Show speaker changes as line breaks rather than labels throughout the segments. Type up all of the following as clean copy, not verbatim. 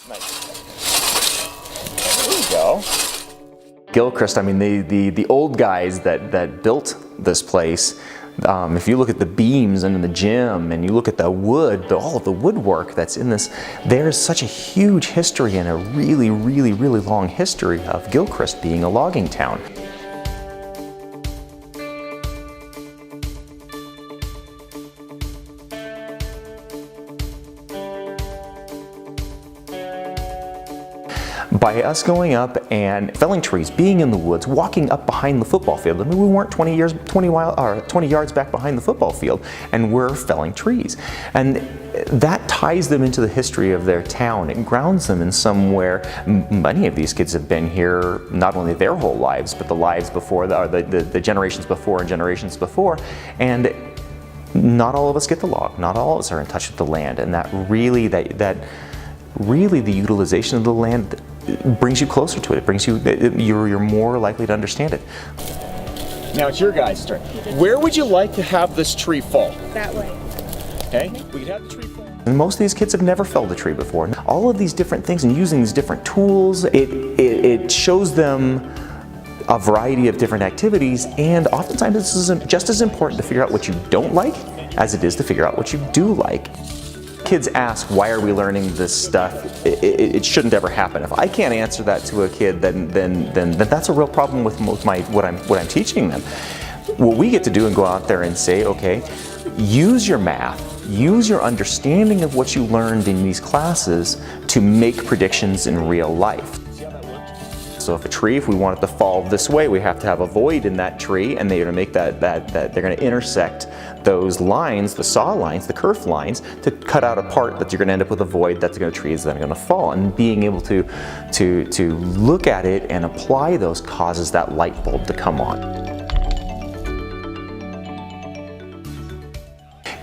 Nice. There we go. Gilchrist, I mean, the old guys that built this place, if you look at the beams and in the gym and you look at the wood, all of the woodwork that's in this, there's such a huge history and a really, really, really long history of Gilchrist being a logging town. By us going up and felling trees, being in the woods, walking up behind the football field. I mean, we weren't 20 yards back behind the football field, and we're felling trees. And that ties them into the history of their town. It grounds them in somewhere. Many of these kids have been here not only their whole lives, but the lives before, the generations before and generations before. And not all of us get the log. Not all of us are in touch with the land, and that really the utilization of the land brings you closer to it. It brings you, you're more likely to understand it. Now it's your guys' turn. Where would you like to have this tree fall?
That way.
Okay, we could have the tree fall. And most of these kids have never felled a tree before. All of these different things and using these different tools, it shows them a variety of different activities, and oftentimes this is just as important to figure out what you don't like as it is to figure out what you do like. Kids ask, why are we learning this stuff? It shouldn't ever happen. If I can't answer that to a kid, then that's a real problem with what I'm teaching them. What we get to do and go out there and say, okay, use your math, use your understanding of what you learned in these classes to make predictions in real life. So if we want it to fall this way, we have to have a void in that tree, and they're going to make they're going to intersect those lines, the saw lines, the kerf lines, to cut out a part that you're going to end up with a void that's going to trees that are going to fall. And being able to look at it and apply those causes that light bulb to come on.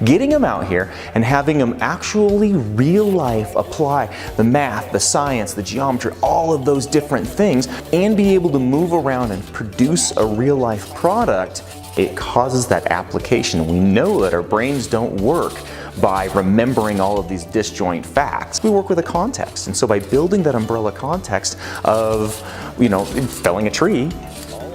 Getting them out here and having them actually real life apply the math, the science, the geometry, all of those different things, and be able to move around and produce a real life product, it causes that application. We know that our brains don't work by remembering all of these disjoint facts. We work with a context, and so by building that umbrella context of, felling a tree,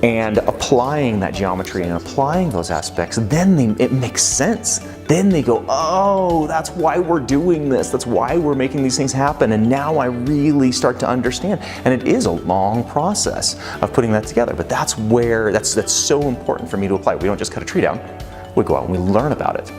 and applying that geometry and applying those aspects, then it makes sense. Then they go, oh, that's why we're doing this. That's why we're making these things happen. And now I really start to understand. And it is a long process of putting that together. But that's so important for me to apply. We don't just cut a tree down. We go out and we learn about it.